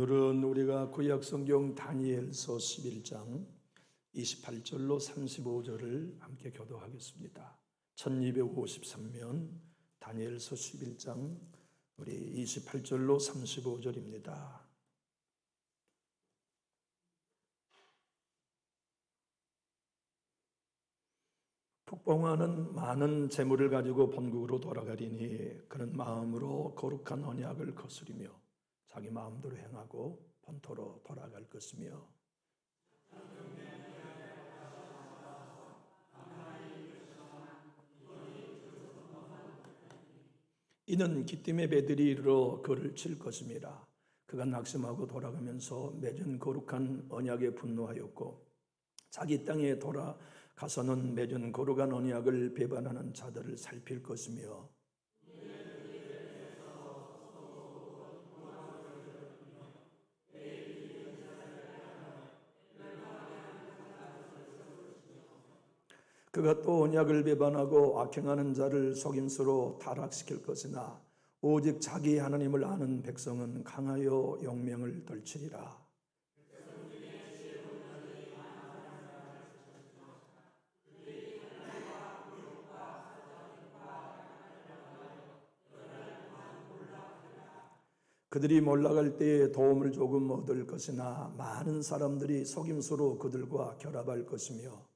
오늘은 우리가 구약성경 다니엘서 11장 28절로 35절을 함께 교도하겠습니다. 1253면 다니엘서 11장 우리 28절로 35절입니다. 북방왕은 많은 재물을 가지고 본국으로 돌아가리니 그는 마음으로 거룩한 언약을 거스리며 자기 마음대로 행하고 본토로 돌아갈 것이며 이는 기띔의 배들이 이르러 그를 칠 것임이라. 그가 낙심하고 돌아가면서 맺은 거룩한 언약에 분노하였고 자기 땅에 돌아가서는 맺은 거룩한 언약을 배반하는 자들을 살필 것이며 그가 또 언약을 배반하고 악행하는 자를 속임수로 타락시킬 것이나 오직 자기 하나님을 아는 백성은 강하여 영명을 떨치리라. 그들이 몰락할 때에 도움을 조금 얻을 것이나 많은 사람들이 속임수로 그들과 결합할 것이며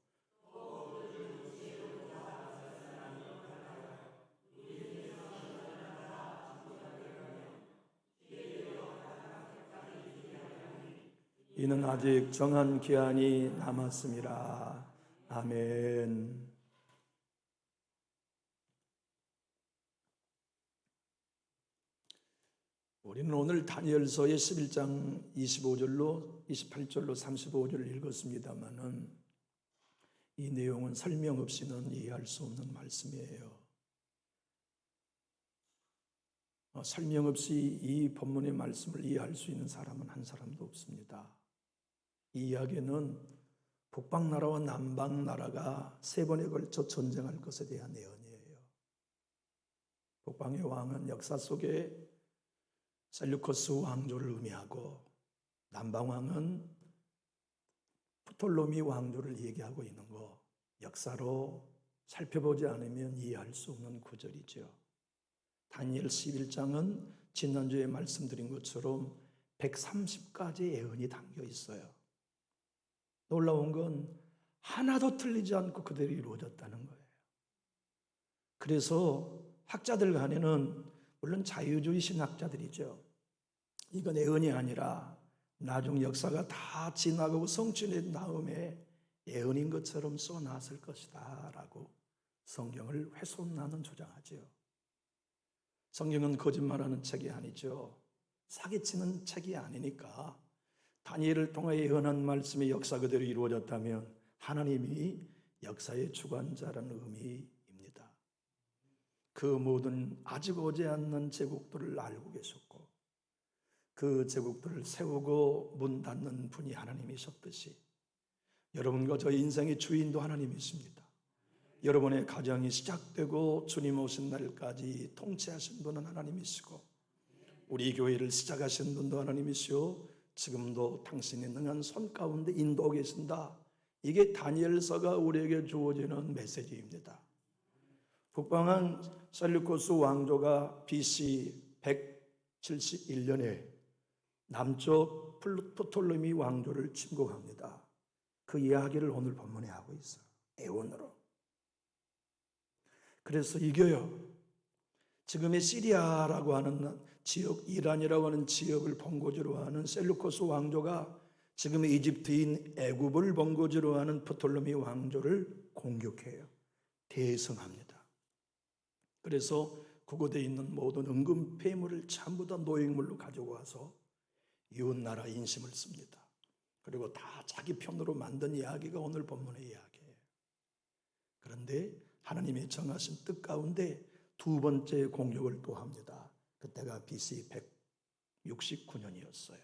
이는 아직 정한 기한이 남았습니다. 아멘. 우리는 오늘 다니엘서의 11장 25절로 28절로 35절을 읽었습니다마는 이 내용은 설명 없이는 이해할 수 없는 말씀이에요. 설명 없이 이 본문의 말씀을 이해할 수 있는 사람은 한 사람도 없습니다. 이 이야기는 북방나라와 남방나라가 세 번에 걸쳐 전쟁할 것에 대한 예언이에요. 북방의 왕은 역사 속에 셀루커스 왕조를 의미하고 남방왕은 프톨로미 왕조를 얘기하고 있는 거 역사로 살펴보지 않으면 이해할 수 없는 구절이죠. 다니엘 11장은 지난주에 말씀드린 것처럼 130가지 예언이 담겨 있어요. 놀라운 건 하나도 틀리지 않고 그대로 이루어졌다는 거예요. 그래서 학자들 간에는 물론 자유주의 신학자들이죠. 이건 예언이 아니라 나중 역사가 다 지나가고 성취된 다음에 예언인 것처럼 써놨을 것이다 라고 성경을 훼손하는 주장하죠. 성경은 거짓말하는 책이 아니죠. 사기치는 책이 아니니까 다니엘을 통해 예언한 말씀이 역사 그대로 이루어졌다면 하나님이 역사의 주관자라는 의미입니다. 그 모든 아직 오지 않는 제국들을 알고 계셨고 그 제국들을 세우고 문 닫는 분이 하나님이셨듯이 여러분과 저희 인생의 주인도 하나님이십니다. 여러분의 가정이 시작되고 주님 오신 날까지 통치하신 분은 하나님이시고 우리 교회를 시작하신 분도 하나님이시오 지금도 당신이 능한 손 가운데 인도하고 계신다. 이게 다니엘서가 우리에게 주어지는 메시지입니다. 북방한 셀루코스 왕조가 BC 171년에 남쪽 프톨로미 왕조를 침공합니다. 그 이야기를 오늘 본문에 하고 있어요. 애원으로. 그래서 이겨요. 지금의 시리아라고 하는 지역, 이란이라고 하는 지역을 본거지로 하는 셀루코스 왕조가 지금의 이집트인 애굽을 본거지로 하는 프톨로미 왕조를 공격해요. 대성합니다. 그래서 그곳에 있는 모든 은금 폐물을 전부 다 노획물로 가지고 와서 이웃나라 인심을 씁니다. 그리고 다 자기 편으로 만든 이야기가 오늘 본문의 이야기예요. 그런데 하나님의 정하신 뜻 가운데 두 번째 공격을 또 합니다. 그때가 BC 169년이었어요.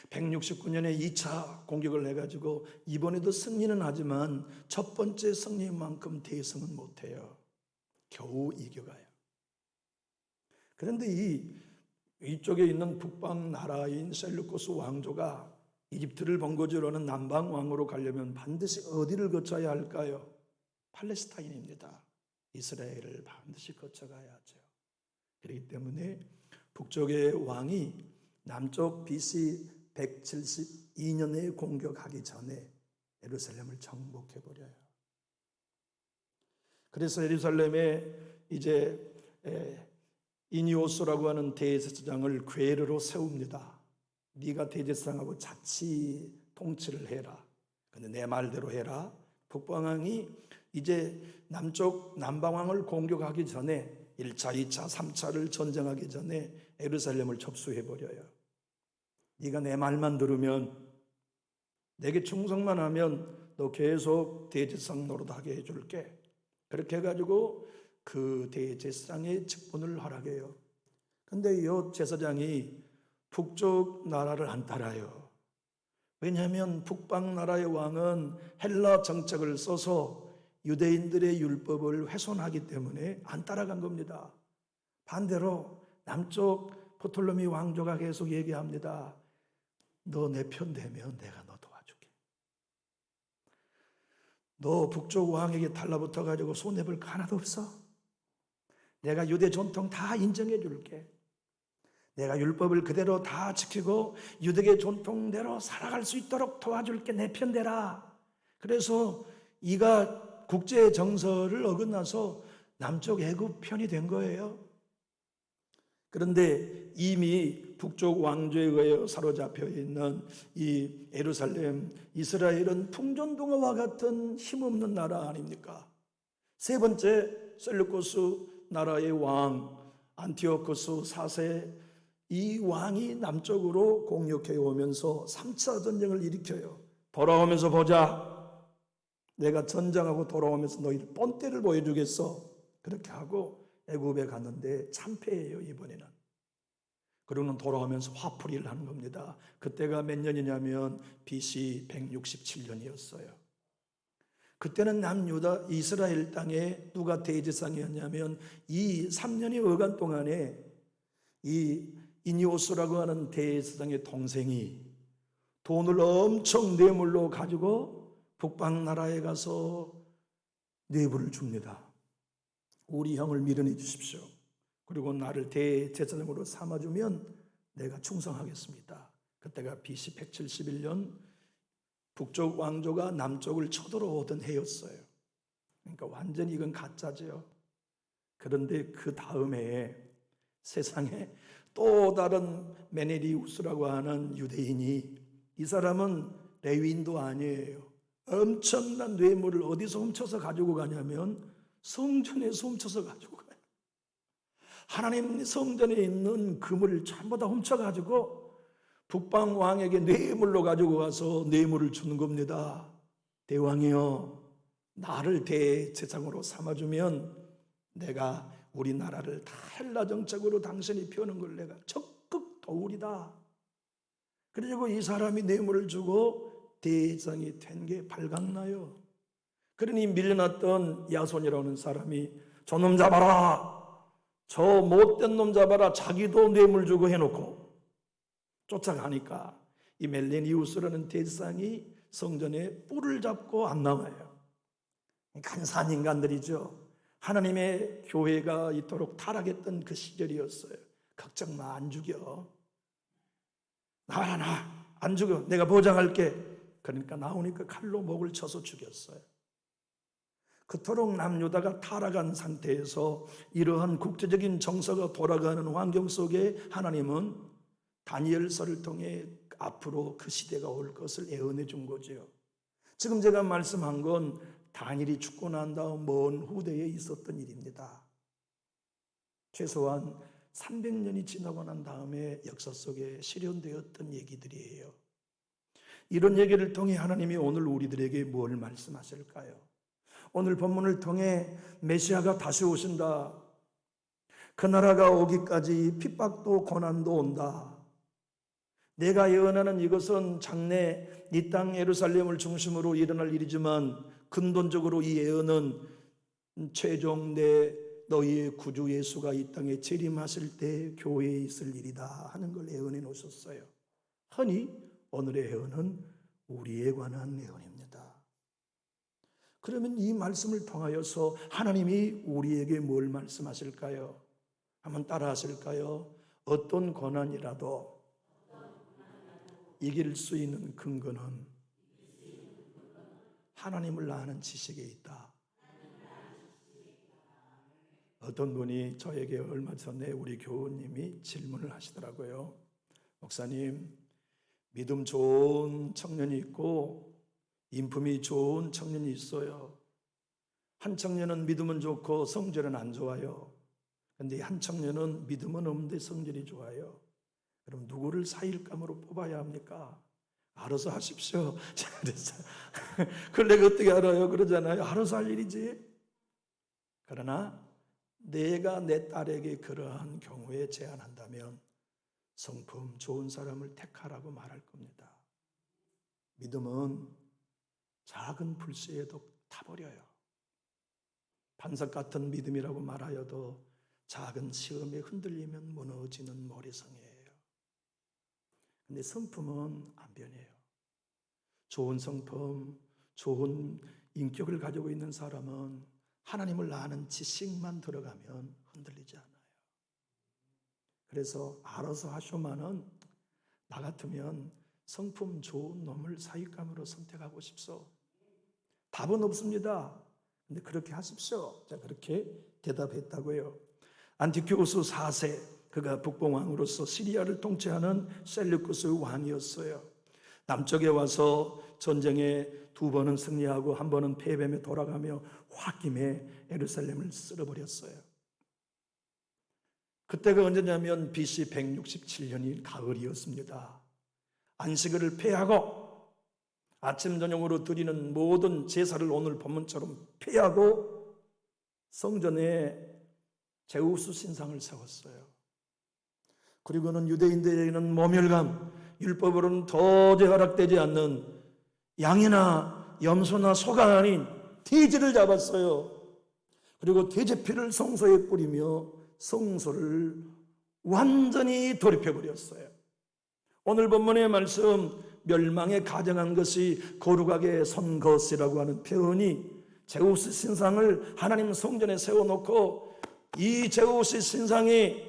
169년에 2차 공격을 해가지고 이번에도 승리는 하지만 첫 번째 승리만큼 대승은 못해요. 겨우 이겨가요. 그런데 이 이쪽에 있는 북방 나라인 셀루코스 왕조가 이집트를 번거지로 하는 남방 왕으로 가려면 반드시 어디를 거쳐야 할까요? 팔레스타인입니다. 이스라엘을 반드시 거쳐가야 하죠. 그렇기 때문에 북쪽의 왕이 남쪽 BC 172년에 공격하기 전에 예루살렘을 정복해버려요. 그래서 예루살렘에 이제 이니오스라고 하는 대제사장을 괴르로 세웁니다. 네가 대제사장하고 자치 통치를 해라. 근데 내 말대로 해라. 북방왕이 이제 남방왕을 공격하기 전에 1차, 2차, 3차를 전쟁하기 전에 예루살렘을 접수해버려요. 네가 내 말만 들으면, 내게 충성만 하면 너 계속 대제사장 노릇하게 해줄게. 그렇게 해가지고 그 대제사장의 직분을 허락해요. 근데 이 제사장이 북쪽 나라를 안 따라요. 왜냐하면 북방 나라의 왕은 헬라 정책을 써서 유대인들의 율법을 훼손하기 때문에 안 따라간 겁니다. 반대로 남쪽 포톨로미 왕조가 계속 얘기합니다. 너 내 편 되면 내가 너 도와줄게. 너 북쪽 왕에게 달라붙어 가지고 손해볼 거 하나도 없어. 내가 유대 전통 다 인정해 줄게. 내가 율법을 그대로 다 지키고 유대계 전통대로 살아갈 수 있도록 도와줄게. 내 편 되라. 그래서 이가 국제 정서를 어긋나서 남쪽 애굽 편이 된 거예요. 그런데 이미 북쪽 왕조에 의해 사로잡혀 있는 이 예루살렘, 이스라엘은 풍전등화와 같은 힘없는 나라 아닙니까? 세 번째 셀루코스 나라의 왕 안티오코스 4세, 이 왕이 남쪽으로 공격해 오면서 3차 전쟁을 일으켜요. 돌아오면서 보자. 내가 전쟁하고 돌아오면서 너희 뻔때를 보여주겠어. 그렇게 하고 애굽에 갔는데 참패해요. 이번에는. 그러고는 돌아오면서 화풀이를 하는 겁니다. 그때가 몇 년이냐면 BC 167년이었어요. 그때는 남유다 이스라엘 땅에 누가 대제사장이었냐면 이 3년의 어간 동안에 이 이니오스라고 하는 대제사장의 동생이 돈을 엄청 뇌물로 가지고 북방 나라에 가서 뇌물을 줍니다. 우리 형을 밀어내 주십시오. 그리고 나를 대제사장으로 삼아주면 내가 충성하겠습니다. 그때가 BC 171년 북쪽 왕조가 남쪽을 쳐들어오던 해였어요. 그러니까 완전히 이건 가짜죠. 그런데 그 다음 해에 세상에 또 다른 메네리우스라고 하는 유대인이, 이 사람은 레위인도 아니에요. 엄청난 뇌물을 어디서 훔쳐서 가지고 가냐면 성전에서 훔쳐서 가지고 가요. 하나님 성전에 있는 금을 전부 다 훔쳐가지고 북방 왕에게 뇌물로 가지고 가서 뇌물을 주는 겁니다. 대왕이여, 나를 대제사장으로 삼아주면 내가 우리나라를 다 헬라 정책으로 당신이 펴는 걸 내가 적극 도우리다. 그리고 이 사람이 뇌물을 주고 대제사장이 된 게 발각나요. 그러니 밀려났던 야손이라고 하는 사람이 저놈 잡아라, 저 못된 놈 잡아라, 자기도 뇌물 주고 해놓고 쫓아가니까 이 멜레니우스라는 대제사장이 성전에 뿔을 잡고 안 나와요. 간사한 인간들이죠. 하나님의 교회가 이토록 타락했던 그 시절이었어요. 걱정 마, 안 죽여. 나와라, 안 죽여. 내가 보장할게. 그러니까 나오니까 칼로 목을 쳐서 죽였어요. 그토록 남유다가 타락한 상태에서 이러한 국제적인 정서가 돌아가는 환경 속에 하나님은 다니엘서를 통해 앞으로 그 시대가 올 것을 예언해 준 거죠. 지금 제가 말씀한 건 다니엘이 죽고 난 다음 먼 후대에 있었던 일입니다. 최소한 300년이 지나고 난 다음에 역사 속에 실현되었던 얘기들이에요. 이런 얘기를 통해 하나님이 오늘 우리들에게 뭘 말씀하실까요? 오늘 본문을 통해 메시아가 다시 오신다. 그 나라가 오기까지 핍박도 고난도 온다. 내가 예언하는 이것은 장래 이 땅 예루살렘을 중심으로 일어날 일이지만 근본적으로 이 예언은 최종 내 너희의 구주 예수가 이 땅에 재림하실 때 교회에 있을 일이다 하는 걸 예언해 놓으셨어요. 흔히 오늘의 예언은 우리에 관한 예언입니다. 그러면 이 말씀을 통하여서 하나님이 우리에게 뭘 말씀하실까요? 한번 따라 하실까요? 어떤 고난이라도 이길 수 있는 근거는 하나님을 아는 지식에 있다. 어떤 분이 저에게 얼마 전에 우리 교우님이 질문을 하시더라고요. 목사님, 믿음 좋은 청년이 있고 인품이 좋은 청년이 있어요. 한 청년은 믿음은 좋고 성질은 안 좋아요. 그런데 한 청년은 믿음은 없는데 성질이 좋아요. 그럼 누구를 사일감으로 뽑아야 합니까? 알아서 하십시오. 그걸 내가 어떻게 알아요? 그러잖아요. 알아서 할 일이지. 그러나 내가 내 딸에게 그러한 경우에 제안한다면 성품 좋은 사람을 택하라고 말할 겁니다. 믿음은 작은 불씨에도 타버려요. 반석 같은 믿음이라고 말하여도 작은 시험에 흔들리면 무너지는 모래성이에요. 근데 성품은 안 변해요. 좋은 성품, 좋은 인격을 가지고 있는 사람은 하나님을 아는 지식만 들어가면 흔들리지 않아요. 그래서 알아서 하쇼만은 나 같으면 성품 좋은 놈을 사익감으로 선택하고 싶소. 답은 없습니다. 근데 그렇게 하십시오. 자, 그렇게 대답했다고요. 안티오쿠스 4세, 그가 북봉왕으로서 시리아를 통치하는 셀루쿠스 왕이었어요. 남쪽에 와서 전쟁에 2번은 승리하고 1번은 패배며 돌아가며 홧김에 예루살렘을 쓸어버렸어요. 그때가 언제냐면 BC 167년이 가을이었습니다. 안식일을 폐하고 아침 저녁으로 드리는 모든 제사를 오늘 본문처럼 폐하고 성전에 제우스 신상을 세웠어요. 그리고는 유대인들에게는 모멸감, 율법으로는 도저히 허락되지 않는 양이나 염소나 소가 아닌 돼지를 잡았어요. 그리고 돼지피를 성소에 뿌리며 성소를 완전히 돌입해버렸어요. 오늘 본문의 말씀, 멸망에 가정한 것이 거룩하게 선 것이라고 하는 표현이 제우스 신상을 하나님 성전에 세워놓고 이 제우스 신상이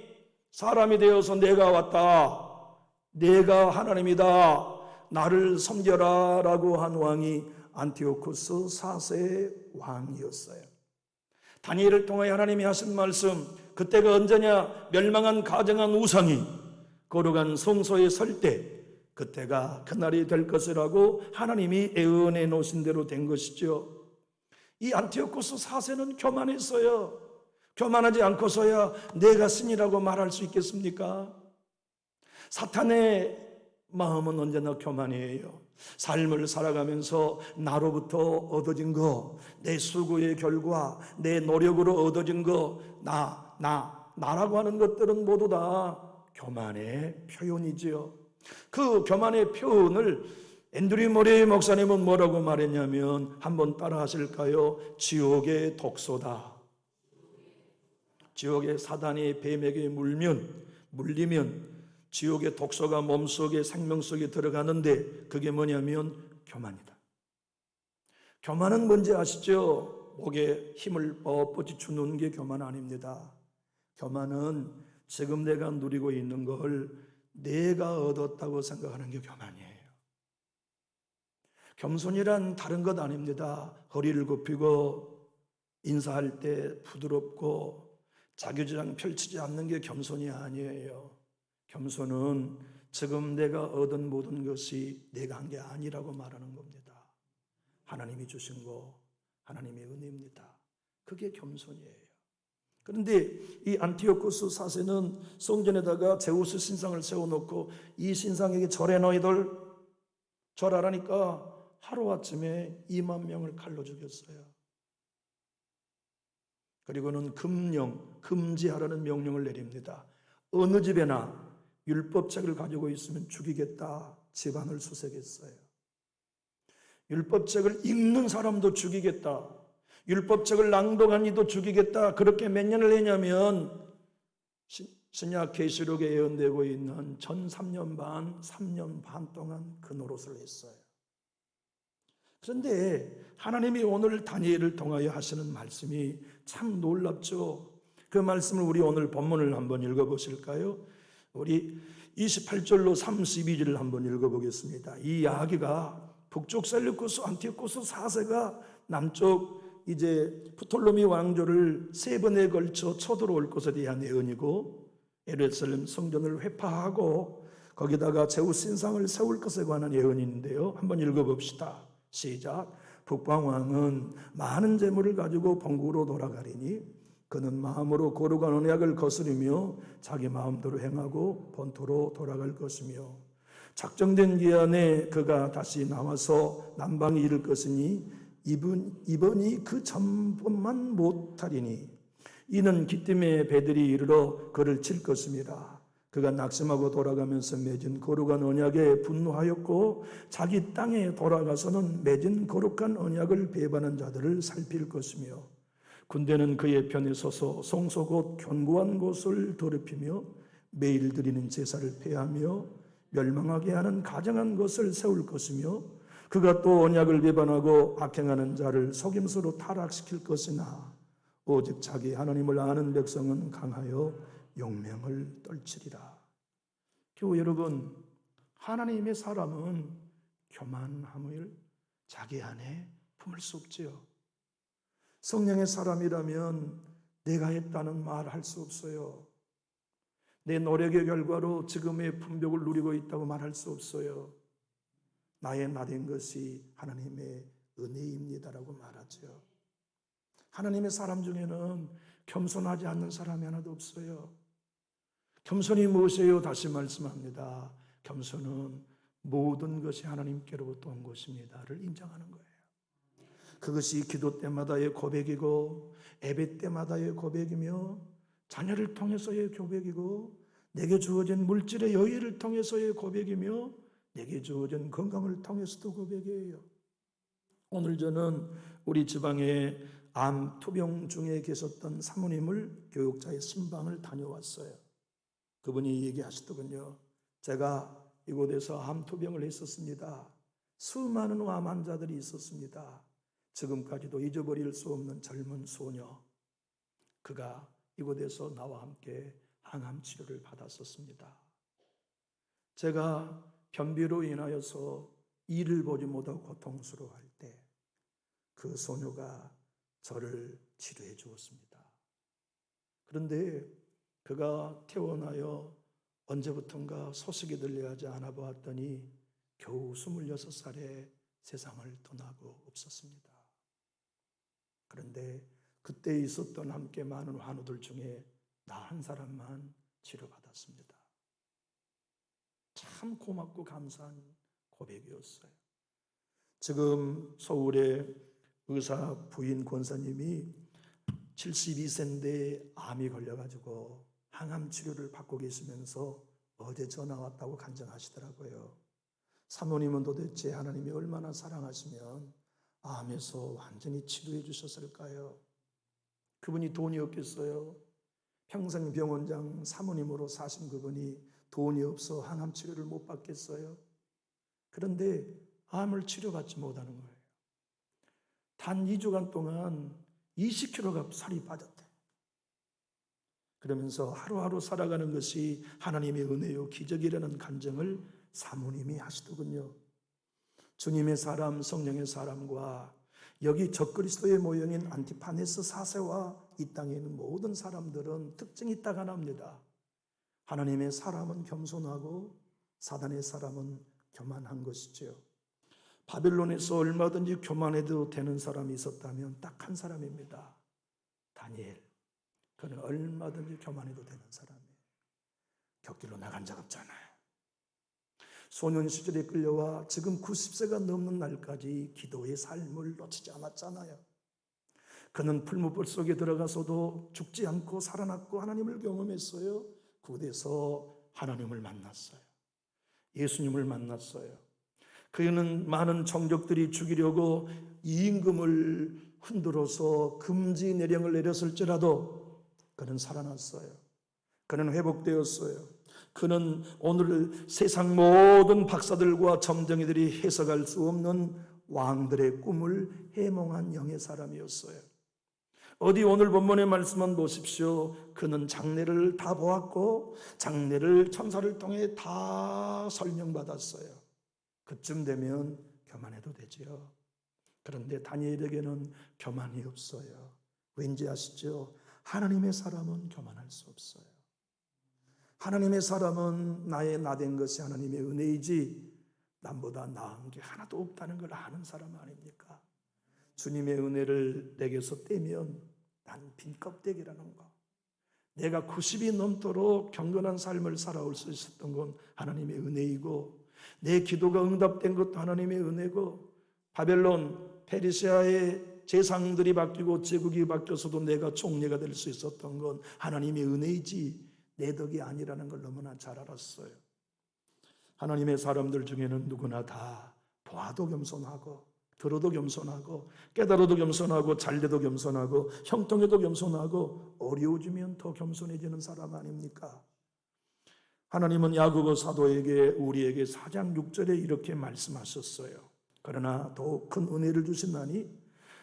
사람이 되어서 내가 왔다, 내가 하나님이다, 나를 섬겨라 라고 한 왕이 안티오쿠스 4세의 왕이었어요. 다니엘을 통해 하나님이 하신 말씀, 그때가 언제냐? 멸망한 가정한 우상이 거룩한 성소에 설 때 그때가 그날이 될 것이라고 하나님이 예언해 놓으신 대로 된 것이죠. 이 안티오쿠스 4세는 교만했어요. 교만하지 않고서야 내가 신이라고 말할 수 있겠습니까? 사탄의 마음은 언제나 교만이에요. 삶을 살아가면서 나로부터 얻어진 거, 내 수고의 결과, 내 노력으로 얻어진 거, 나라고 하는 것들은 모두 다 교만의 표현이지요. 그 교만의 표현을 앤드류 모레이 목사님은 뭐라고 말했냐면, 한번 따라 하실까요? 지옥의 독소다. 지옥의 사단이 뱀에게 물리면 지옥의 독소가 몸속에 생명 속에 들어가는데 그게 뭐냐면 교만이다. 교만은 뭔지 아시죠? 목에 힘을 뻣뻣이 주는 게 교만 아닙니다. 교만은 지금 내가 누리고 있는 걸 내가 얻었다고 생각하는 게 교만이에요. 겸손이란 다른 것 아닙니다. 허리를 굽히고 인사할 때 부드럽고 자기주장 펼치지 않는 게 겸손이 아니에요. 겸손은 지금 내가 얻은 모든 것이 내가 한 게 아니라고 말하는 겁니다. 하나님이 주신 거, 하나님의 은혜입니다. 그게 겸손이에요. 그런데 이 안티오쿠스 4세는 성전에다가 제우스 신상을 세워놓고 이 신상에게 절해 너희들 절하라니까 하루아침에 2만 명을 칼로 죽였어요. 그리고는 금지하라는 명령을 내립니다. 어느 집에나 율법책을 가지고 있으면 죽이겠다, 집안을 수색했어요. 율법책을 읽는 사람도 죽이겠다. 율법책을 낭독한 이도 죽이겠다. 그렇게 몇 년을 했냐면 신약 계시록에 예언되고 있는 전 3년 반 동안 그 노릇을 했어요. 그런데 하나님이 오늘 다니엘을 통하여 하시는 말씀이 참 놀랍죠. 그 말씀을 우리 오늘 본문을 한번 읽어보실까요? 우리 28절로 32절을 한번 읽어보겠습니다. 이 이야기가 북쪽 셀루쿠스 안티오코스 4세가 남쪽 이제 프톨로미 왕조를 3번에 걸쳐 쳐들어올 것에 대한 예언이고, 예루살렘 성전을 회파하고 거기다가 제우스 신상을 세울 것에 관한 예언인데요. 한번 읽어봅시다. 시작. 북방왕은 많은 재물을 가지고 본국으로 돌아가리니 그는 마음으로 거룩한 언약을 거스르며 자기 마음대로 행하고 본토로 돌아갈 것이며, 작정된 기한에 그가 다시 나와서 남방에 이를 것이니 이번이 그 전번만 못하리니 이는 기띔의 배들이 이르러 그를 칠 것입니다. 그가 낙심하고 돌아가면서 맺은 거룩한 언약에 분노하였고 자기 땅에 돌아가서는 맺은 거룩한 언약을 배반한 자들을 살필 것이며, 군대는 그의 편에 서서 성소 곧 견고한 곳을 더럽히며 매일 드리는 제사를 폐하며 멸망하게 하는 가증한 것을 세울 것이며, 그가 또 언약을 배반하고 악행하는 자를 속임수로 타락시킬 것이나 오직 자기 하나님을 아는 백성은 강하여 용맹을 떨치리라. 교우 여러분, 하나님의 사람은 교만함을 자기 안에 품을 수 없지요. 성령의 사람이라면 내가 했다는 말 할 수 없어요. 내 노력의 결과로 지금의 품격을 누리고 있다고 말할 수 없어요. 나의 나된 것이 하나님의 은혜입니다라고 말하죠. 하나님의 사람 중에는 겸손하지 않는 사람이 하나도 없어요. 겸손이 무엇이에요? 다시 말씀합니다. 겸손은 모든 것이 하나님께로부터 온 것입니다를 인정하는 거예요. 그것이 기도 때마다의 고백이고 예배 때마다의 고백이며 자녀를 통해서의 고백이고 내게 주어진 물질의 여유를 통해서의 고백이며 내게 주어진 건강을 통해서도 고백이에요. 오늘 저는 우리 지방에 암 투병 중에 계셨던 사모님을 교육자의 신방을 다녀왔어요. 그분이 얘기하시더군요. 제가 이곳에서 암 투병을 했었습니다. 수많은 암 환자들이 있었습니다. 지금까지도 잊어버릴 수 없는 젊은 소녀, 그가 이곳에서 나와 함께 항암 치료를 받았었습니다. 제가 변비로 인하여서 이를 보지 못하고 고통스러워할 때 그 소녀가 저를 치료해 주었습니다. 그런데 그가 태어나여 언제부턴가 소식이 들려하지 않아 보았더니 겨우 26살에 세상을 떠나고 없었습니다. 그런데 그때 있었던 함께 많은 환우들 중에 나 한 사람만 치료받았습니다. 참 고맙고 감사한 고백이었어요. 지금 서울의 의사 부인 권사님이 72세인데 암이 걸려가지고 항암 치료를 받고 계시면서 어제 전화 왔다고 간증하시더라고요. 사모님은 도대체 하나님이 얼마나 사랑하시면 암에서 완전히 치료해 주셨을까요? 그분이 돈이 없겠어요? 평생 병원장 사모님으로 사신 그분이 돈이 없어 항암 치료를 못 받겠어요? 그런데 암을 치료받지 못하는 거예요. 단 2주간 동안 20kg가 살이 빠졌대. 그러면서 하루하루 살아가는 것이 하나님의 은혜요 기적이라는 간증을 사모님이 하시더군요. 주님의 사람, 성령의 사람과 여기 적그리스도의 모형인 안티파네스 4세와 이 땅에 있는 모든 사람들은 특징이 딱 하나입니다. 하나님의 사람은 겸손하고 사단의 사람은 교만한 것이죠. 바빌론에서 얼마든지 교만해도 되는 사람이 있었다면 딱 한 사람입니다. 다니엘. 그는 얼마든지 교만해도 되는 사람이에요. 곁길로 나간 적 없잖아요. 소년 시절에 끌려와 지금 90세가 넘는 날까지 기도의 삶을 놓치지 않았잖아요. 그는 풀무불 속에 들어가서도 죽지 않고 살아났고 하나님을 경험했어요. 그곳에서 하나님을 만났어요. 예수님을 만났어요. 그는 많은 정적들이 죽이려고 이임금을 흔들어서 금지 내령을 내렸을지라도 그는 살아났어요. 그는 회복되었어요. 그는 오늘 세상 모든 박사들과 점쟁이들이 해석할 수 없는 왕들의 꿈을 해몽한 영의 사람이었어요. 어디 오늘 본문의 말씀만 보십시오. 그는 장래를 다 보았고 장래를 천사를 통해 다 설명받았어요. 그쯤 되면 교만해도 되지요. 그런데 다니엘에게는 교만이 없어요. 왠지 아시죠? 하나님의 사람은 교만할 수 없어요. 하나님의 사람은 나의 나된 것이 하나님의 은혜이지 남보다 나은 게 하나도 없다는 걸 아는 사람 아닙니까? 주님의 은혜를 내게서 떼면 난 빈 껍데기라는 거. 내가 90이 넘도록 경건한 삶을 살아올 수 있었던 건 하나님의 은혜이고, 내 기도가 응답된 것도 하나님의 은혜고, 바벨론 페르시아의 재상들이 바뀌고 제국이 바뀌어서도 내가 총리가 될 수 있었던 건 하나님의 은혜이지 내 덕이 아니라는 걸 너무나 잘 알았어요. 하나님의 사람들 중에는 누구나 다 보아도 겸손하고 들어도 겸손하고 깨달아도 겸손하고 잘돼도 겸손하고 형통해도 겸손하고 어려워지면 더 겸손해지는 사람 아닙니까? 하나님은 야고보 사도에게 우리에게 4장 6절에 이렇게 말씀하셨어요. 그러나 더욱 큰 은혜를 주신다니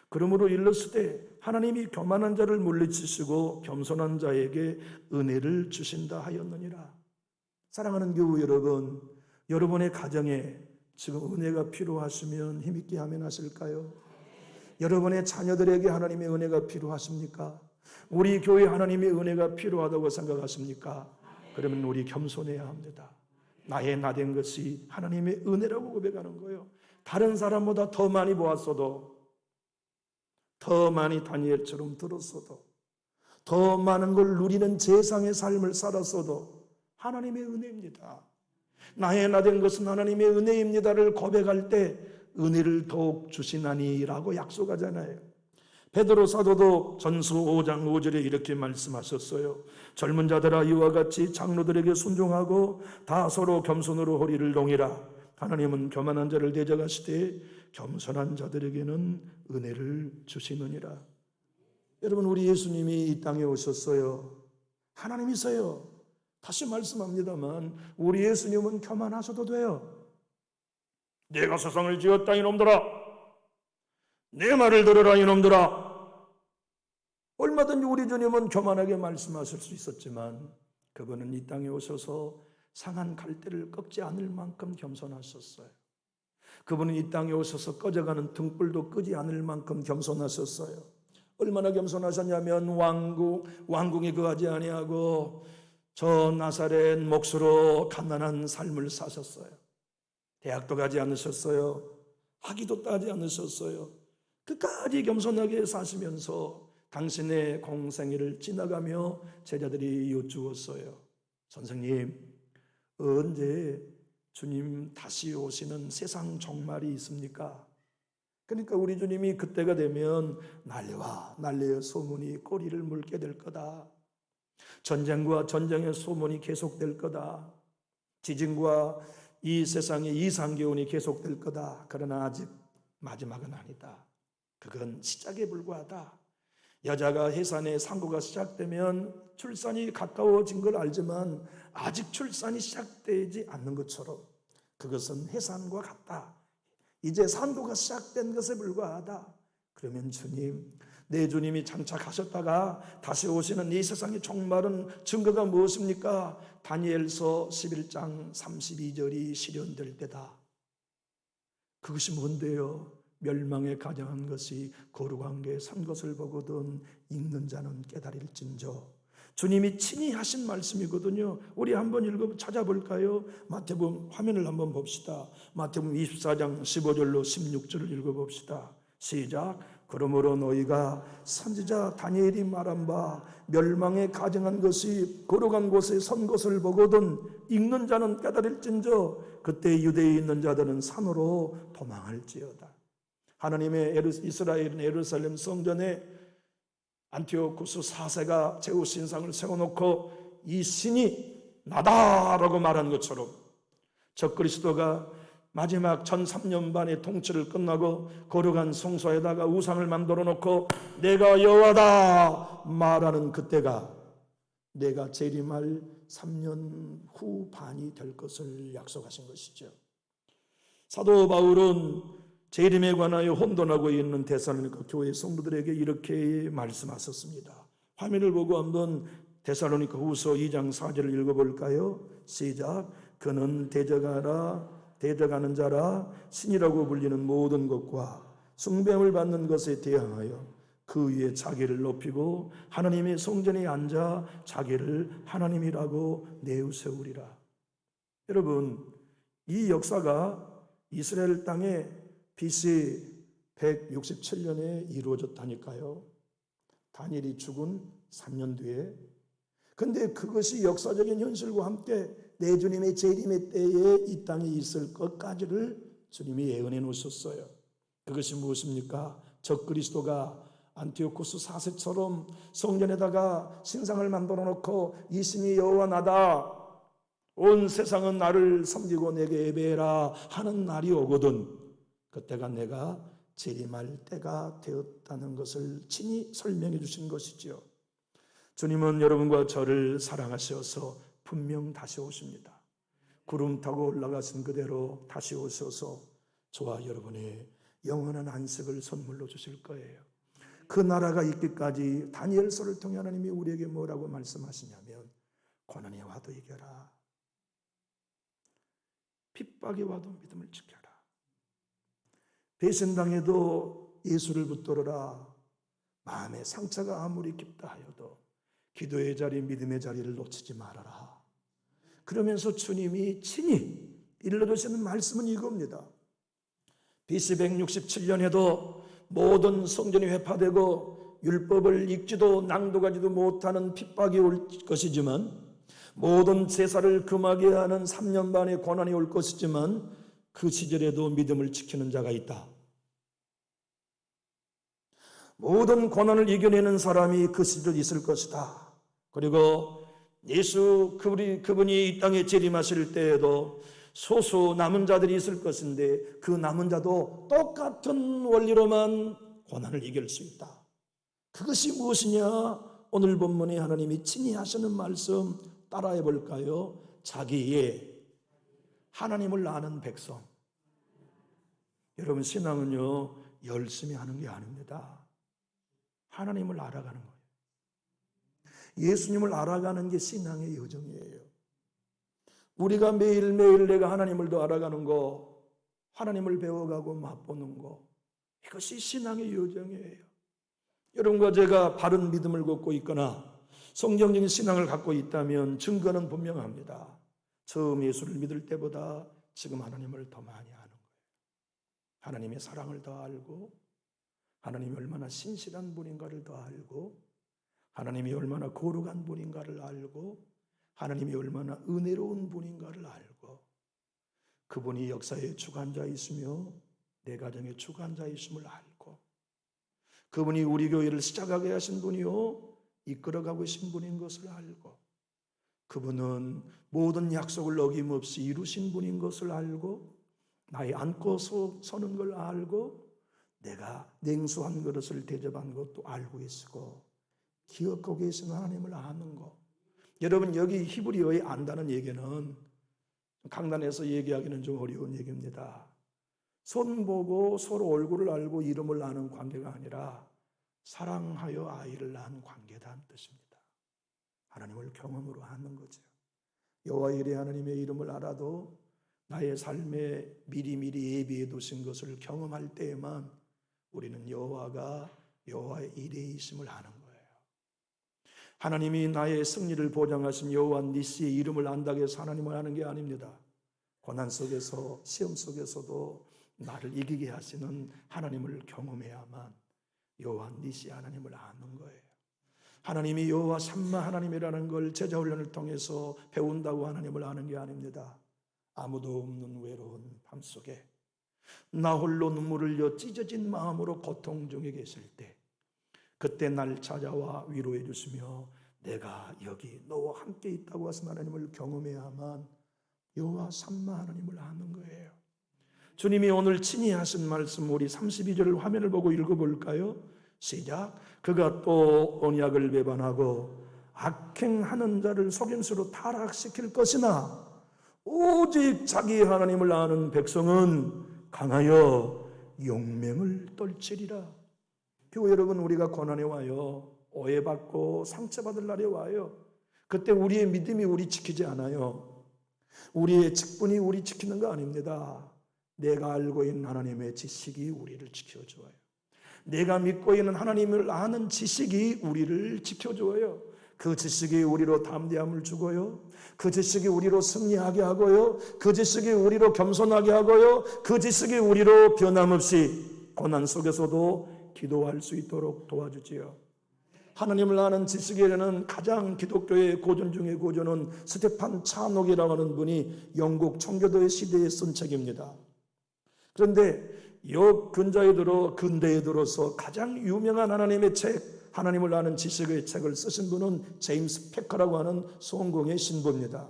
그러므로 일렀으되 하나님이 교만한 자를 물리치시고 겸손한 자에게 은혜를 주신다 하였느니라. 사랑하는 교우 여러분, 여러분의 가정에 지금 은혜가 필요하시면 힘있게 아멘 하실까요? 여러분의 자녀들에게 하나님의 은혜가 필요하십니까? 우리 교회 하나님의 은혜가 필요하다고 생각하십니까? 그러면 우리 겸손해야 합니다. 나의 나된 것이 하나님의 은혜라고 고백하는 거예요. 다른 사람보다 더 많이 보았어도, 더 많이 다니엘처럼 들었어도, 더 많은 걸 누리는 세상의 삶을 살았어도 하나님의 은혜입니다. 나의 나된 것은 하나님의 은혜입니다를 고백할 때 은혜를 더욱 주시나니라고 약속하잖아요. 베드로 사도도 전서 5장 5절에 이렇게 말씀하셨어요. 젊은 자들아 이와 같이 장로들에게 순종하고 다 서로 겸손으로 허리를 동이라. 하나님은 교만한 자를 대적하시되 겸손한 자들에게는 은혜를 주시느니라. 여러분, 우리 예수님이 이 땅에 오셨어요. 하나님이세요. 다시 말씀합니다만 우리 예수님은 교만하셔도 돼요. 내가 세상을 지었다 이놈들아, 내 말을 들으라 이놈들아. 얼마든지 우리 주님은 교만하게 말씀하실 수 있었지만 그분은 이 땅에 오셔서 상한 갈대를 꺾지 않을 만큼 겸손하셨어요. 그분은 이 땅에 오셔서 꺼져가는 등불도 끄지 않을 만큼 겸손하셨어요. 얼마나 겸손하셨냐면 왕궁에 거하지 아니하고 저 나사렛 몫으로 가난한 삶을 사셨어요. 대학도 가지 않으셨어요. 학위도 따지 않으셨어요. 끝까지 겸손하게 사시면서 당신의 공생애를 지나가며 제자들이 여쭈었어요. 선생님, 언제 주님 다시 오시는 세상 종말이 있습니까? 그러니까 우리 주님이 그때가 되면 난리와 난리의 소문이 꼬리를 물게 될 거다. 전쟁과 전쟁의 소문이 계속될 거다. 지진과 이 세상의 이상기온이 계속될 거다. 그러나 아직 마지막은 아니다. 그건 시작에 불과하다. 여자가 해산의 상고가 시작되면 출산이 가까워진 걸 알지만 아직 출산이 시작되지 않는 것처럼 그것은 해산과 같다. 이제 산고가 시작된 것에 불과하다. 그러면 주님, 내 주님이 장착하셨다가 다시 오시는 이 세상의 종말은 증거가 무엇입니까? 다니엘서 11장 32절이 실현될 때다. 그것이 뭔데요? 멸망에 가장한 것이 거룩한 게 산 것을 보거든 읽는 자는 깨달을진저. 주님이 친히 하신 말씀이거든요. 우리 한번 찾아볼까요? 마태복음 화면을 한번 봅시다. 마태복음 24장 15절로 16절을 읽어봅시다. 시작. 그러므로 너희가 선지자 다니엘이 말한 바 멸망에 가증한 것이 거룩한 곳에 선 것을 보거든 읽는 자는 깨달을진저. 그때 유대에 있는 자들은 산으로 도망할지어다. 하나님의 이스라엘은 예루살렘 성전에 안티오쿠스 4세가 제우스 신상을 세워놓고 이 신이 나다라고 말한 것처럼 적그리스도가 마지막 1003년 반의 통치를 끝나고 거룩한 성소에다가 우상을 만들어 놓고 내가 여호와다 말하는 그때가 내가 재림할 3년 후 반이 될 것을 약속하신 것이죠. 사도 바울은 재림에 관하여 혼돈하고 있는 데살로니가 교회 성도들에게 이렇게 말씀하셨습니다. 화면을 보고 한번 데살로니가 후서 2장 4절을 읽어볼까요? 시작. 그는 대적하는 자라 신이라고 불리는 모든 것과 숭배함을 받는 것에 대항하여 그 위에 자기를 높이고 하나님의 성전에 앉아 자기를 하나님이라고 내세우리라. 여러분, 이 역사가 이스라엘 땅에 BC 167년에 이루어졌다니까요. 다니엘이 죽은 3년 뒤에. 근데 그것이 역사적인 현실과 함께 내 주님의 재림의 때에 이 땅에 있을 것까지를 주님이 예언해 놓으셨어요. 그것이 무엇입니까? 적그리스도가 안티오코스 4세처럼 성전에다가 신상을 만들어 놓고 이 신이 여호와 나다, 온 세상은 나를 섬기고 내게 예배해라 하는 날이 오거든 그때가 내가 재림할 때가 되었다는 것을 친히 설명해 주신 것이죠. 주님은 여러분과 저를 사랑하셔서 분명 다시 오십니다. 구름 타고 올라가신 그대로 다시 오셔서 저와 여러분의 영원한 안식을 선물로 주실 거예요. 그 나라가 있기까지 다니엘서를 통해 하나님이 우리에게 뭐라고 말씀하시냐면 고난이 와도 이겨라, 핍박이 와도 믿음을 지켜라, 배신당해도 예수를 붙들어라, 마음의 상처가 아무리 깊다 하여도 기도의 자리, 믿음의 자리를 놓치지 말아라. 그러면서 주님이 친히 일러주시는 말씀은 이겁니다. BC 167년에도 모든 성전이 회파되고 율법을 읽지도 낭독하지도 못하는 핍박이 올 것이지만, 모든 제사를 금하게 하는 3년 반의 고난이 올 것이지만 그 시절에도 믿음을 지키는 자가 있다. 모든 고난을 이겨내는 사람이 그 시절에 있을 것이다. 그리고 예수 그분이 이 땅에 재림하실 때에도 소수 남은 자들이 있을 것인데 그 남은 자도 똑같은 원리로만 고난을 이길 수 있다. 그것이 무엇이냐? 오늘 본문에 하나님이 친히 하시는 말씀 따라해 볼까요? 자기의 하나님을 아는 백성. 여러분, 신앙은요 열심히 하는 게 아닙니다. 하나님을 알아가는 거예요. 예수님을 알아가는 게 신앙의 여정이에요. 우리가 매일매일 내가 하나님을 더 알아가는 거, 하나님을 배워가고 맛보는 거, 이것이 신앙의 여정이에요. 여러분과 제가 바른 믿음을 갖고 있거나 성경적인 신앙을 갖고 있다면 증거는 분명합니다. 처음 예수를 믿을 때보다 지금 하나님을 더 많이 아는 거예요. 하나님의 사랑을 더 알고, 하나님이 얼마나 신실한 분인가를 더 알고, 하나님이 얼마나 거룩한 분인가를 알고, 하나님이 얼마나 은혜로운 분인가를 알고, 그분이 역사의 주관자이시며 내 가정의 주관자이심을 알고, 그분이 우리 교회를 시작하게 하신 분이요 이끌어가고 계신 분인 것을 알고, 그분은 모든 약속을 어김없이 이루신 분인 것을 알고, 나의 안고 서는 걸 알고, 내가 냉수한 그릇을 대접한 것도 알고 계시고 기억하고 계신 하나님을 아는 것. 여러분, 여기 히브리어에 안다는 얘기는 강단에서 얘기하기는 좀 어려운 얘기입니다. 손 보고 서로 얼굴을 알고 이름을 아는 관계가 아니라 사랑하여 아이를 낳은 관계다는 뜻입니다. 하나님을 경험으로 아는 거죠. 여호와 이레 하나님의 이름을 알아도 나의 삶에 미리미리 예비해 두신 것을 경험할 때에만 우리는 여호와의 이레이심을 아는 거예요. 하나님이 나의 승리를 보장하신 여호와 니시의 이름을 안다고 해서 하나님을 아는 게 아닙니다. 고난 속에서, 시험 속에서도 나를 이기게 하시는 하나님을 경험해야만 여호와 니시 하나님을 아는 거예요. 하나님이 여호와 샴마 하나님이라는 걸 제자훈련을 통해서 배운다고 하나님을 아는 게 아닙니다. 아무도 없는 외로운 밤속에 나 홀로 눈물을 흘려 찢어진 마음으로 고통 중에 계실 때, 그때 날 찾아와 위로해 주시며 내가 여기 너와 함께 있다고 하신 하나님을 경험해야만 여호와 샴마 하나님을 아는 거예요. 주님이 오늘 친히 하신 말씀 우리 32절 화면을 보고 읽어볼까요? 시작. 그가 또 언약을 배반하고 악행하는 자를 속임수로 타락시킬 것이나 오직 자기 하나님을 아는 백성은 강하여 용맹을 떨치리라. 교회 여러분, 우리가 고난에 와요. 오해받고 상처받을 날에 와요. 그때 우리의 믿음이 우리 지키지 않아요. 우리의 직분이 우리 지키는 거 아닙니다. 내가 알고 있는 하나님의 지식이 우리를 지켜줘요. 내가 믿고 있는 하나님을 아는 지식이 우리를 지켜줘요. 그 지식이 우리로 담대함을 주고요. 그 지식이 우리로 승리하게 하고요. 그 지식이 우리로 겸손하게 하고요. 그 지식이 우리로 변함없이 고난 속에서도 기도할 수 있도록 도와주지요. 하나님을 아는 지식에는 가장 기독교의 고전 중의 고전은 스테판 차녹이라고 하는 분이 영국 청교도의 시대에 쓴 책입니다. 그런데 근대에 들어서 가장 유명한 하나님의 책, 하나님을 아는 지식의 책을 쓰신 분은 제임스 패커라고 하는 성공의 신부입니다.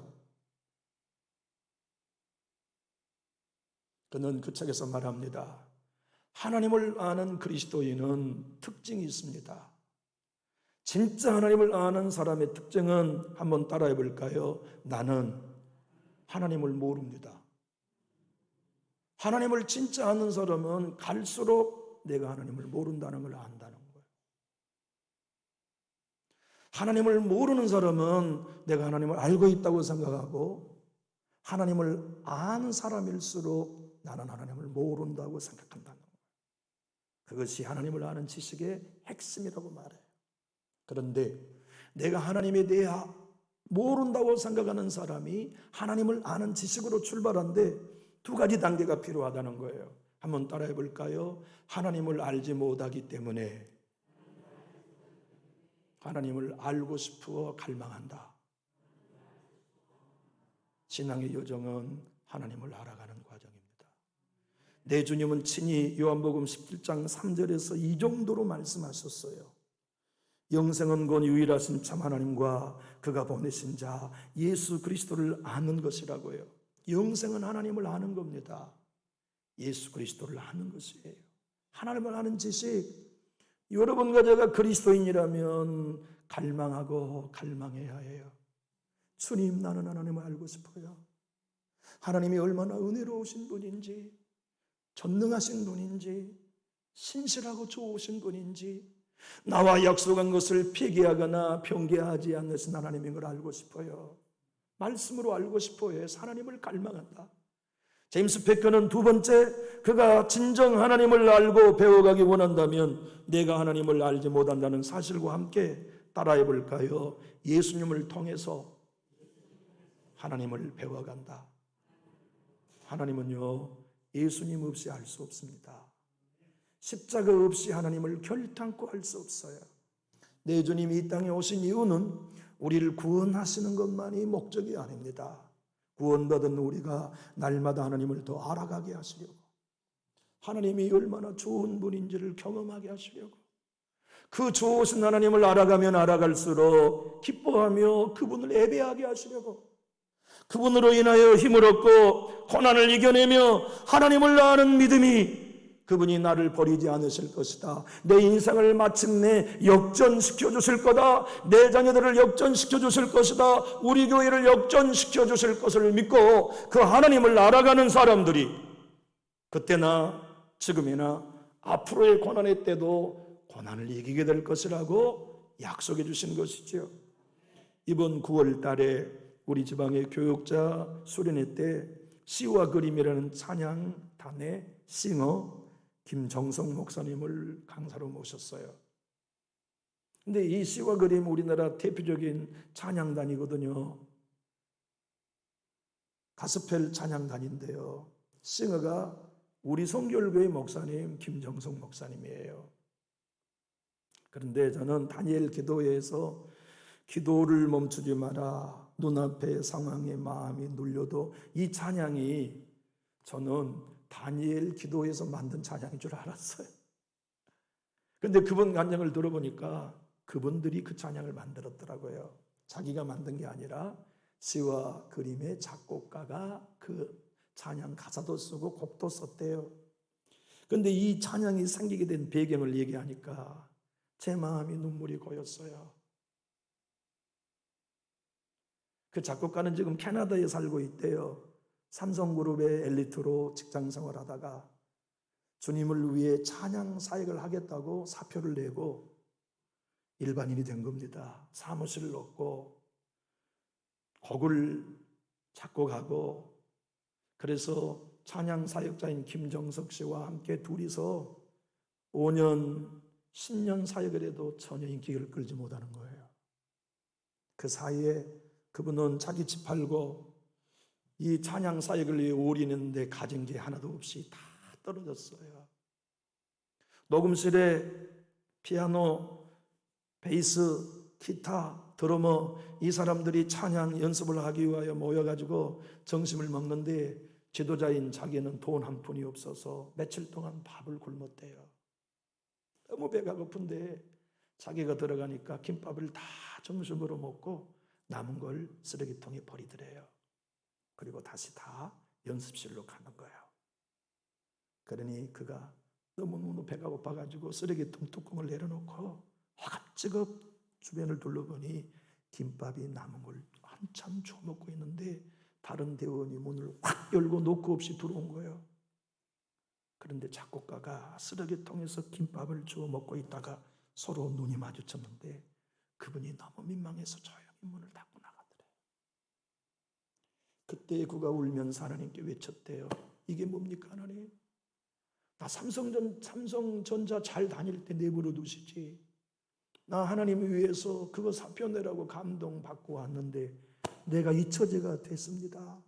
그는 그 책에서 말합니다. 하나님을 아는 그리스도인은 특징이 있습니다. 진짜 하나님을 아는 사람의 특징은 한번 따라해 볼까요? 나는 하나님을 모릅니다. 하나님을 진짜 아는 사람은 갈수록 내가 하나님을 모른다는 걸 안다는 거예요. 하나님을 모르는 사람은 내가 하나님을 알고 있다고 생각하고, 하나님을 아는 사람일수록 나는 하나님을 모른다고 생각한다는 거예요. 그것이 하나님을 아는 지식의 핵심이라고 말해요. 그런데 내가 하나님에 대해 모른다고 생각하는 사람이 하나님을 아는 지식으로 출발하는데 두 가지 단계가 필요하다는 거예요. 한번 따라해 볼까요? 하나님을 알지 못하기 때문에 하나님을 알고 싶어 갈망한다. 신앙의 여정은 하나님을 알아가는 과정입니다. 내 주님은 친히 요한복음 17장 3절에서 이 정도로 말씀하셨어요. 영생은 곧 유일하신 참 하나님과 그가 보내신 자 예수 그리스도를 아는 것이라고요. 영생은 하나님을 아는 겁니다. 예수 그리스도를 아는 것이에요. 하나님을 아는 지식. 여러분과 제가 그리스도인이라면 갈망하고 갈망해야 해요. 주님, 나는 하나님을 알고 싶어요. 하나님이 얼마나 은혜로우신 분인지, 전능하신 분인지, 신실하고 좋으신 분인지, 나와 약속한 것을 폐기하거나 변개하지 않으신 하나님인 걸 알고 싶어요. 말씀으로 알고 싶어요. 하나님을 갈망한다. 제임스 패커는 두 번째, 그가 진정 하나님을 알고 배워가기 원한다면 내가 하나님을 알지 못한다는 사실과 함께 따라해 볼까요? 예수님을 통해서 하나님을 배워간다. 하나님은요, 예수님 없이 알 수 없습니다. 십자가 없이 하나님을 결탄코 알 수 없어요. 내 주님이 이 땅에 오신 이유는 우리를 구원하시는 것만이 목적이 아닙니다. 구원받은 우리가 날마다 하나님을 더 알아가게 하시려고, 하나님이 얼마나 좋은 분인지를 경험하게 하시려고, 그 좋으신 하나님을 알아가면 알아갈수록 기뻐하며 그분을 예배하게 하시려고, 그분으로 인하여 힘을 얻고 고난을 이겨내며 하나님을 아는 믿음이 그분이 나를 버리지 않으실 것이다. 내 인생을 마침내 역전시켜 주실 거다. 내 자녀들을 역전시켜 주실 것이다. 우리 교회를 역전시켜 주실 것을 믿고 그 하나님을 알아가는 사람들이 그때나 지금이나 앞으로의 고난의 때도 고난을 이기게 될 것이라고 약속해 주신 것이죠. 이번 9월 달에 우리 지방의 교육자 수련회 때 시와 그림이라는 찬양단의 싱어 김정성 목사님을 강사로 모셨어요. 근데 이 시와 그림 우리나라 대표적인 찬양단이거든요. 가스펠 찬양단인데요. 싱어가 우리 성결교회 목사님 김정성 목사님이에요. 그런데 저는 다니엘 기도회에서 기도를 멈추지 마라, 눈앞의 상황에 마음이 눌려도 이 찬양이 저는 다니엘 기도에서 만든 찬양인 줄 알았어요. 그런데 그분 찬양을 들어보니까 그분들이 그 찬양을 만들었더라고요. 자기가 만든 게 아니라 시와 그림의 작곡가가 그 찬양 가사도 쓰고 곡도 썼대요. 그런데 이 찬양이 생기게 된 배경을 얘기하니까 제 마음이 눈물이 고였어요. 그 작곡가는 지금 캐나다에 살고 있대요. 삼성그룹의 엘리트로 직장 생활하다가 주님을 위해 찬양 사역을 하겠다고 사표를 내고 일반인이 된 겁니다. 사무실을 얻고 곡을 작곡하고, 그래서 찬양 사역자인 김정석 씨와 함께 둘이서 5년, 10년 사역을 해도 전혀 인기를 끌지 못하는 거예요. 그 사이에 그분은 자기 집 팔고 이 찬양 사역을 위해 올인했는데 가진 게 하나도 없이 다 떨어졌어요. 녹음실에 피아노, 베이스, 기타, 드러머 이 사람들이 찬양 연습을 하기 위하여 모여가지고 점심을 먹는데 지도자인 자기는 돈 한 푼이 없어서 며칠 동안 밥을 굶었대요. 너무 배가 고픈데 자기가 들어가니까 김밥을 다 점심으로 먹고 남은 걸 쓰레기통에 버리더래요. 그리고 다시 다 연습실로 가는 거예요. 그러니 그가 너무너무 배가 고파가지고 쓰레기통 뚜껑을 내려놓고 허겁지겁 주변을 둘러보니 김밥이 남은 걸 한참 주워 먹고 있는데 다른 대원이 문을 확 열고 노크 없이 들어온 거예요. 그런데 작곡가가 쓰레기통에서 김밥을 주워 먹고 있다가 서로 눈이 마주쳤는데 그분이 너무 민망해서 조용히 문을 닫고 나가더래요. 그때 그가 울면서 하나님께 외쳤대요. 이게 뭡니까 하나님? 나 삼성전자 잘 다닐 때 내버려 두시지. 나 하나님을 위해서 그거 사표 내라고 감동받고 왔는데 내가 잊혀져가 됐습니다.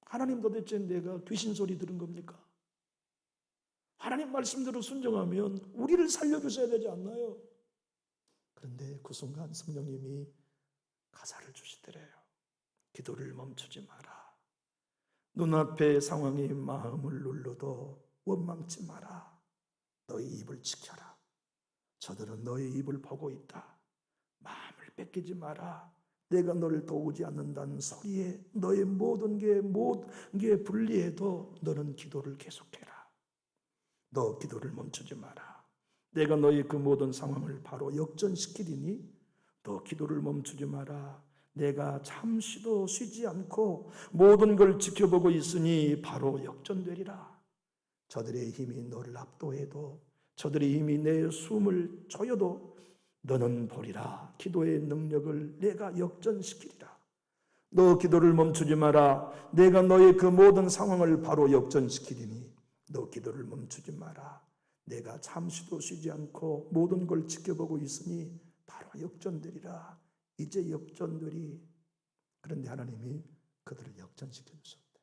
하나님 도대체 내가 귀신 소리 들은 겁니까? 하나님 말씀대로 순종하면 우리를 살려주셔야 되지 않나요? 그런데 그 순간 성령님이 가사를 주시더래요. 기도를 멈추지 마라. 눈앞의 상황이 마음을 눌러도 원망치 마라. 너희 입을 지켜라. 저들은 너희 입을 보고 있다. 마음을 뺏기지 마라. 내가 너를 도우지 않는다는 소리에 너의 모든 게 불리해도 너는 기도를 계속해라. 너 기도를 멈추지 마라. 내가 너의 그 모든 상황을 바로 역전시키리니 너 기도를 멈추지 마라. 내가 잠시도 쉬지 않고 모든 걸 지켜보고 있으니 바로 역전되리라. 저들의 힘이 너를 압도해도 저들의 힘이 내 숨을 조여도 너는 보리라. 기도의 능력을 내가 역전시키리라. 너 기도를 멈추지 마라. 내가 너의 그 모든 상황을 바로 역전시키리니 너 기도를 멈추지 마라. 내가 잠시도 쉬지 않고 모든 걸 지켜보고 있으니 바로 역전되리라. 이제 역전되리. 그런데 하나님이 그들을 역전시켜 주셨대.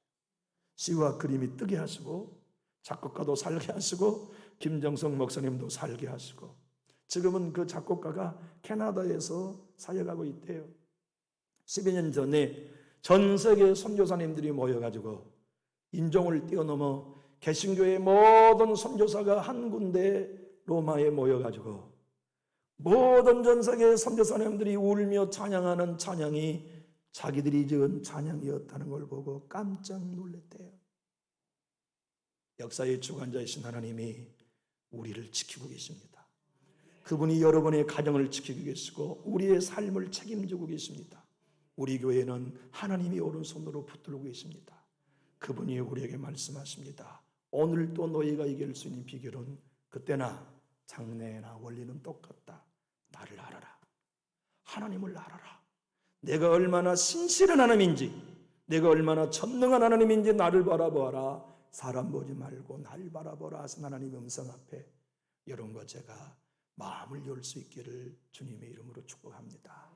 시와 그림이 뜨게 하시고 작곡가도 살게 하시고 김정석 목사님도 살게 하시고 지금은 그 작곡가가 캐나다에서 사역하고 있대요. 12년 전에 전 세계 선교사님들이 모여가지고 인종을 뛰어넘어 개신교의 모든 선교사가 한 군데 로마에 모여가지고 모든 전 세계 선교사님들이 울며 찬양하는 찬양이 자기들이 지은 찬양이었다는 걸 보고 깜짝 놀랐대요. 역사의 주관자이신 하나님이 우리를 지키고 계십니다. 그분이 여러분의 가정을 지키고 계시고 우리의 삶을 책임지고 계십니다. 우리 교회는 하나님이 오른손으로 붙들고 계십니다. 그분이 우리에게 말씀하십니다. 오늘도 너희가 이길 수 있는 비결은 그때나 장래나 원리는 똑같다. 나를 알아라. 하나님을 알아라. 내가 얼마나 신실한 하나님인지, 내가 얼마나 전능한 하나님인지 나를 바라보아라. 사람 보지 말고 날 바라보라 하신 하나님의 음성 앞에 여러분과 제가 마음을 열 수 있기를 주님의 이름으로 축복합니다.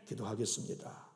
기도하겠습니다.